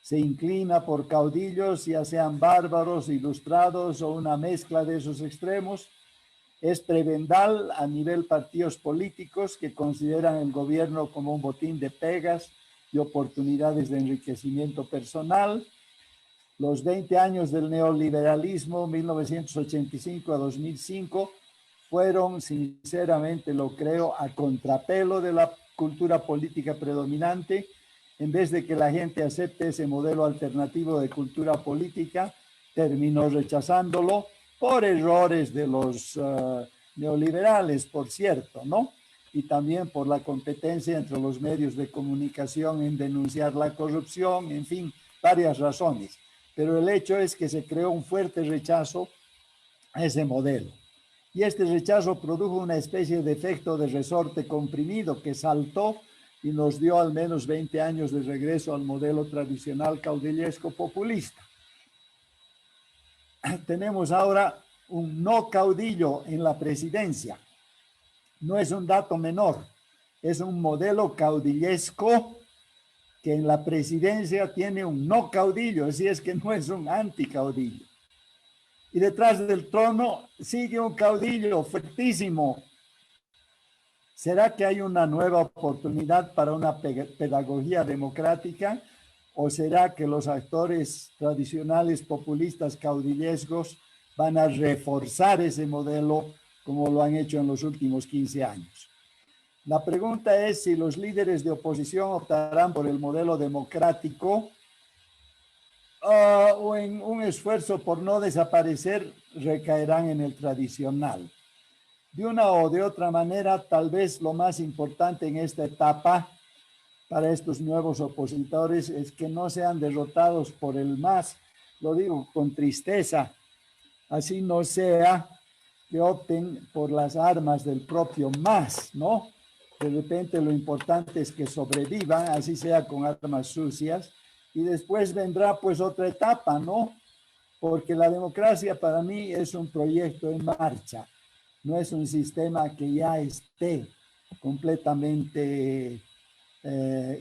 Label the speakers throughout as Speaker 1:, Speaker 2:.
Speaker 1: se inclina por caudillos, ya sean bárbaros, ilustrados o una mezcla de esos extremos. Es prebendal a nivel partidos políticos que consideran el gobierno como un botín de pegas y oportunidades de enriquecimiento personal. Los 20 años del neoliberalismo, 1985 a 2005, fueron, sinceramente lo creo, a contrapelo de la cultura política predominante. En vez de que la gente acepte ese modelo alternativo de cultura política, terminó rechazándolo por errores de los neoliberales, por cierto, ¿no? Y también por la competencia entre los medios de comunicación en denunciar la corrupción, en fin, varias razones. Pero el hecho es que se creó un fuerte rechazo a ese modelo. Y este rechazo produjo una especie de efecto de resorte comprimido que saltó y nos dio al menos 20 años de regreso al modelo tradicional caudillesco populista. Tenemos ahora un no caudillo en la presidencia. No es un dato menor, es un modelo caudillesco que en la presidencia tiene un no caudillo, así es que no es un anticaudillo. Y detrás del trono sigue un caudillo fuertísimo. ¿Será que hay una nueva oportunidad para una pedagogía democrática? ¿O será que los actores tradicionales populistas caudillescos van a reforzar ese modelo como lo han hecho en los últimos 15 años? La pregunta es si los líderes de oposición optarán por el modelo democrático o en un esfuerzo por no desaparecer recaerán en el tradicional. De una o de otra manera, tal vez lo más importante en esta etapa para estos nuevos opositores es que no sean derrotados por el MAS, lo digo con tristeza, así no sea que opten por las armas del propio MAS, ¿no? De repente lo importante es que sobrevivan, así sea con armas sucias, y después vendrá pues otra etapa, ¿no? Porque la democracia para mí es un proyecto en marcha, no es un sistema que ya esté completamente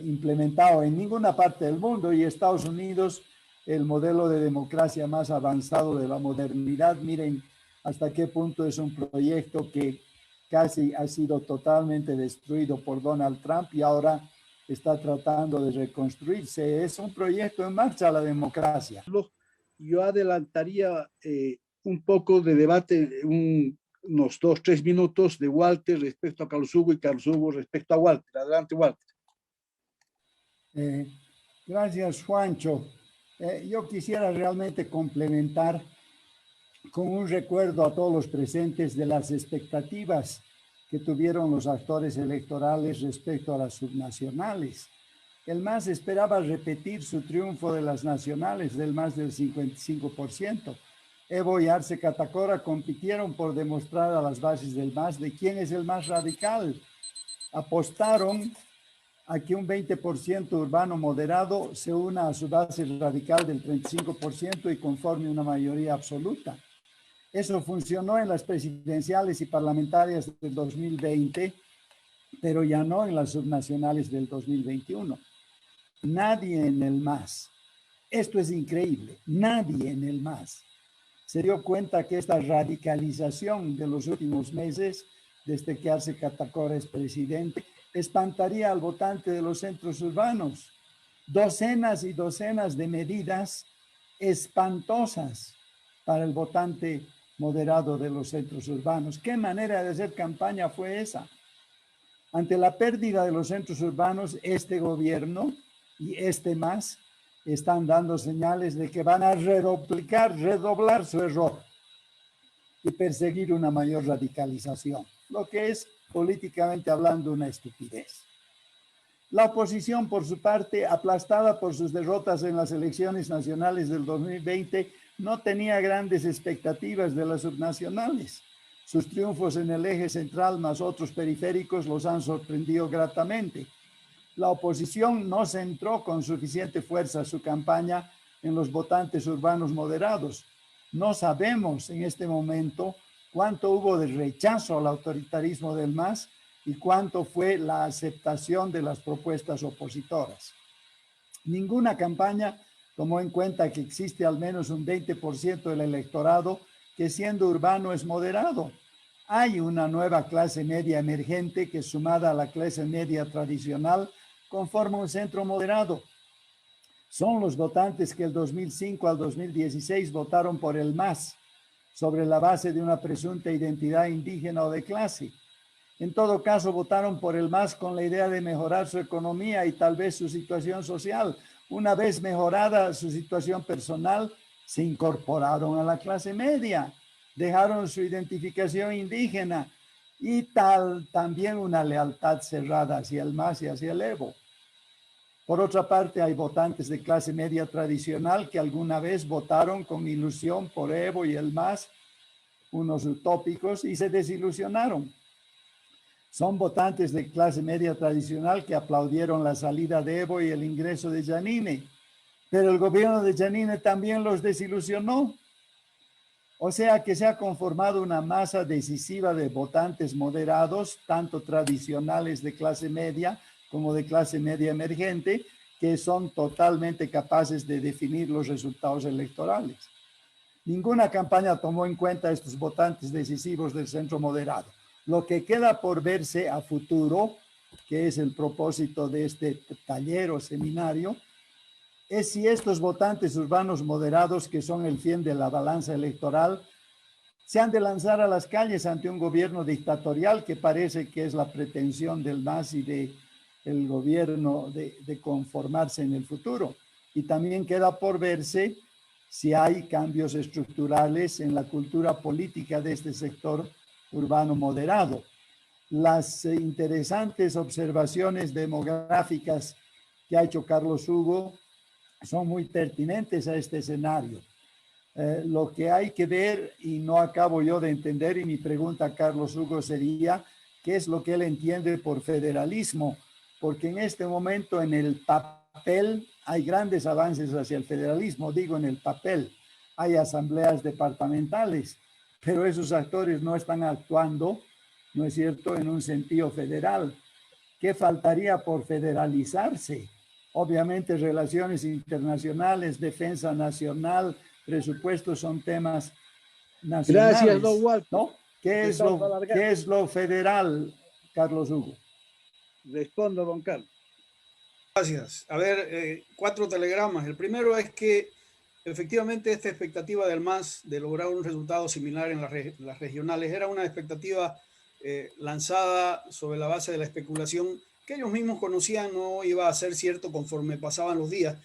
Speaker 1: implementado en ninguna parte del mundo, y Estados Unidos, el modelo de democracia más avanzado de la modernidad, miren hasta qué punto es un proyecto que casi ha sido totalmente destruido por Donald Trump y ahora está tratando de reconstruirse. Es un proyecto en marcha la democracia.
Speaker 2: Yo adelantaría un poco de debate, unos 2-3 minutos de Walter respecto a Carlos Hugo y Carlos Hugo respecto a Walter. Adelante, Walter.
Speaker 1: Gracias, Juancho. Yo quisiera realmente complementar con un recuerdo a todos los presentes de las expectativas que tuvieron los actores electorales respecto a las subnacionales. El MAS esperaba repetir su triunfo de las nacionales del más del 55%. Evo y Arce Catacora compitieron por demostrar a las bases del MAS de quién es el más radical. Apostaron a que un 20% urbano moderado se una a su base radical del 35% y conforme una mayoría absoluta. Eso funcionó en las presidenciales y parlamentarias del 2020, pero ya no en las subnacionales del 2021. Nadie en el MAS, esto es increíble, nadie en el MAS se dio cuenta que esta radicalización de los últimos meses, desde que Arce Catacora es presidente, espantaría al votante de los centros urbanos. Docenas y docenas de medidas espantosas para el votante moderado de los centros urbanos. ¿Qué manera de hacer campaña fue esa? Ante la pérdida de los centros urbanos, este gobierno y este MAS están dando señales de que van a redoblar su error y perseguir una mayor radicalización, lo que es políticamente hablando una estupidez. La oposición, por su parte, aplastada por sus derrotas en las elecciones nacionales del 2020, no tenía grandes expectativas de las subnacionales. Sus triunfos en el eje central más otros periféricos los han sorprendido gratamente. La oposición no centró con suficiente fuerza su campaña en los votantes urbanos moderados. No sabemos en este momento cuánto hubo de rechazo al autoritarismo del MAS y cuánto fue la aceptación de las propuestas opositoras. Ninguna campaña tomó en cuenta que existe al menos un 20% del electorado que siendo urbano es moderado. Hay una nueva clase media emergente que sumada a la clase media tradicional conforma un centro moderado. Son los votantes que el 2005 al 2016 votaron por el MAS sobre la base de una presunta identidad indígena o de clase. En todo caso, votaron por el MAS con la idea de mejorar su economía y tal vez su situación social. Una vez mejorada su situación personal, se incorporaron a la clase media, dejaron su identificación indígena y también una lealtad cerrada hacia el MAS y hacia el Evo. Por otra parte, hay votantes de clase media tradicional que alguna vez votaron con ilusión por Evo y el MAS, unos utópicos, y se desilusionaron. Son votantes de clase media tradicional que aplaudieron la salida de Evo y el ingreso de Janine, pero el gobierno de Janine también los desilusionó. O sea que se ha conformado una masa decisiva de votantes moderados, tanto tradicionales de clase media como de clase media emergente, que son totalmente capaces de definir los resultados electorales. Ninguna campaña tomó en cuenta estos votantes decisivos del centro moderado. Lo que queda por verse a futuro, que es el propósito de este taller o seminario, es si estos votantes urbanos moderados, que son el fiel de la balanza electoral, se han de lanzar a las calles ante un gobierno dictatorial, que parece que es la pretensión del MAS y del gobierno de conformarse en el futuro. Y también queda por verse si hay cambios estructurales en la cultura política de este sector urbano moderado. Las interesantes observaciones demográficas que ha hecho Carlos Hugo son muy pertinentes a este escenario. Lo que hay que ver, y no acabo yo de entender, y mi pregunta a Carlos Hugo sería, ¿qué es lo que él entiende por federalismo? Porque en este momento en el papel hay grandes avances hacia el federalismo, digo en el papel, hay asambleas departamentales, pero esos actores no están actuando, ¿no es cierto?, en un sentido federal. ¿Qué faltaría por federalizarse? Obviamente relaciones internacionales, defensa nacional, presupuestos son temas nacionales.
Speaker 2: Gracias, don Walter.
Speaker 1: ¿No? ¿Qué es lo federal, Carlos Hugo?
Speaker 2: Respondo, don Carlos.
Speaker 3: Gracias. A ver, 4 telegramas. El primero es que efectivamente esta expectativa del MAS de lograr un resultado similar en las regionales era una expectativa lanzada sobre la base de la especulación que ellos mismos conocían no iba a ser cierto conforme pasaban los días,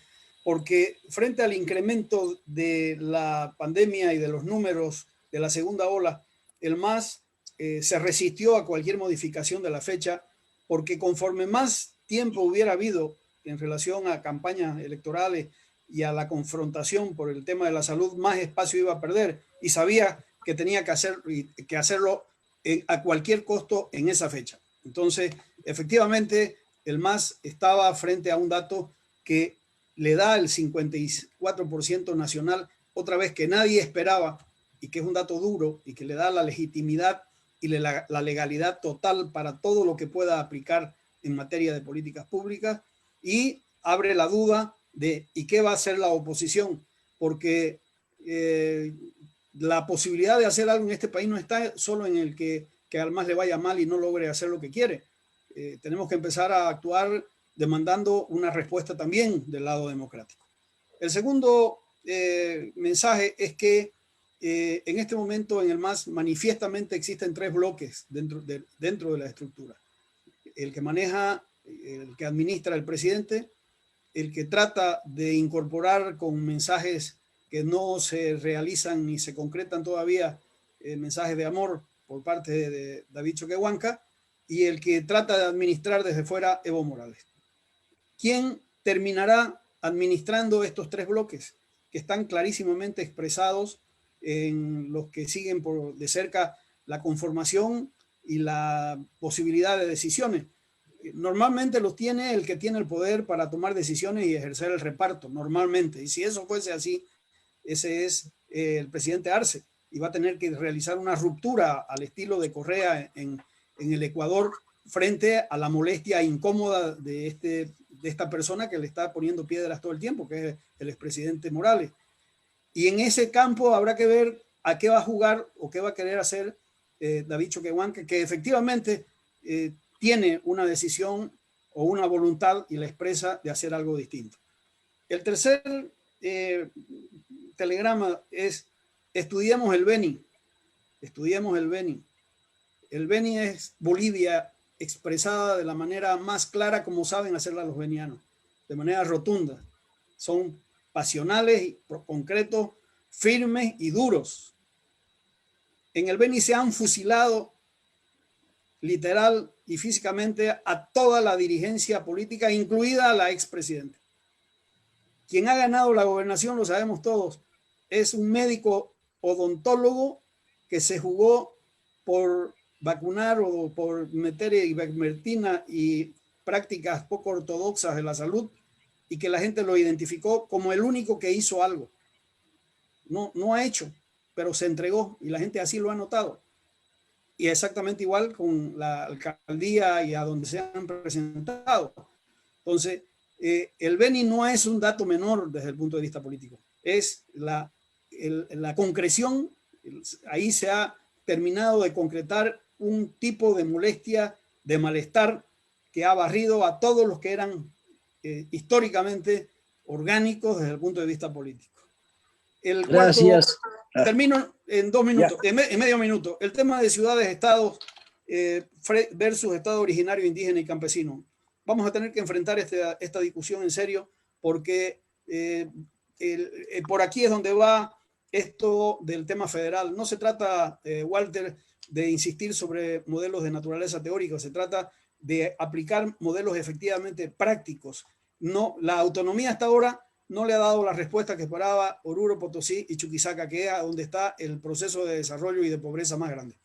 Speaker 3: porque frente al incremento de la pandemia y de los números de la segunda ola, el MAS se resistió a cualquier modificación de la fecha, porque conforme más tiempo hubiera habido en relación a campañas electorales y a la confrontación por el tema de la salud, más espacio iba a perder y sabía que tenía que hacerlo a cualquier costo en esa fecha. Entonces, efectivamente, el MAS estaba frente a un dato que le da el 54% nacional, otra vez que nadie esperaba y que es un dato duro y que le da la legitimidad y la legalidad total para todo lo que pueda aplicar en materia de políticas públicas, y abre la duda de ¿y qué va a hacer la oposición? Porque la posibilidad de hacer algo en este país no está solo en el que al MAS le vaya mal y no logre hacer lo que quiere. Tenemos que empezar a actuar demandando una respuesta también del lado democrático. El segundo mensaje es que en este momento en el MAS manifiestamente existen 3 bloques dentro de la estructura. El que maneja, el que administra el presidente, el que trata de incorporar con mensajes que no se realizan ni se concretan todavía, mensajes de amor por parte de David Choquehuanca, y el que trata de administrar desde fuera, Evo Morales. ¿Quién terminará administrando estos 3 bloques que están clarísimamente expresados en los que siguen de cerca la conformación y la posibilidad de decisiones? Normalmente los tiene el que tiene el poder para tomar decisiones y ejercer el reparto, normalmente. Y si eso fuese así, ese es el presidente Arce, y va a tener que realizar una ruptura al estilo de Correa en el Ecuador frente a la molestia incómoda de de esta persona que le está poniendo piedras todo el tiempo, que es el expresidente Morales. Y en ese campo habrá que ver a qué va a jugar o qué va a querer hacer David Choquehuanca, que efectivamente tiene una decisión o una voluntad y la expresa de hacer algo distinto. El tercer telegrama es: estudiemos el Beni. Estudiemos el Beni. El Beni es Bolivia expresada de la manera más clara como saben hacerla los benianos, de manera rotunda. Son pasionales, concretos, firmes y duros. En el Beni se han fusilado literal y físicamente a toda la dirigencia política, incluida a la expresidenta. Quien ha ganado la gobernación, lo sabemos todos, es un médico odontólogo que se jugó por vacunar o por meter ivermectina y prácticas poco ortodoxas de la salud, y que la gente lo identificó como el único que hizo algo. No ha hecho, pero se entregó y la gente así lo ha notado. Y exactamente igual con la alcaldía y a donde se han presentado. Entonces, el Beni no es un dato menor desde el punto de vista político. Es la concreción. Ahí se ha terminado de concretar un tipo de molestia, de malestar, que ha barrido a todos los que eran históricamente orgánicos desde el punto de vista político.
Speaker 2: Gracias.
Speaker 3: Termino en 2 minutos, en medio minuto. El tema de ciudades-estados versus estado originario, indígena y campesino. Vamos a tener que enfrentar esta discusión en serio, porque por aquí es donde va esto del tema federal. No se trata, Walter, de insistir sobre modelos de naturaleza teórica, se trata de aplicar modelos efectivamente prácticos. No, la autonomía hasta ahora no le ha dado la respuesta que esperaba Oruro, Potosí y Chuquisaca, que es donde está el proceso de desarrollo y de pobreza más grande.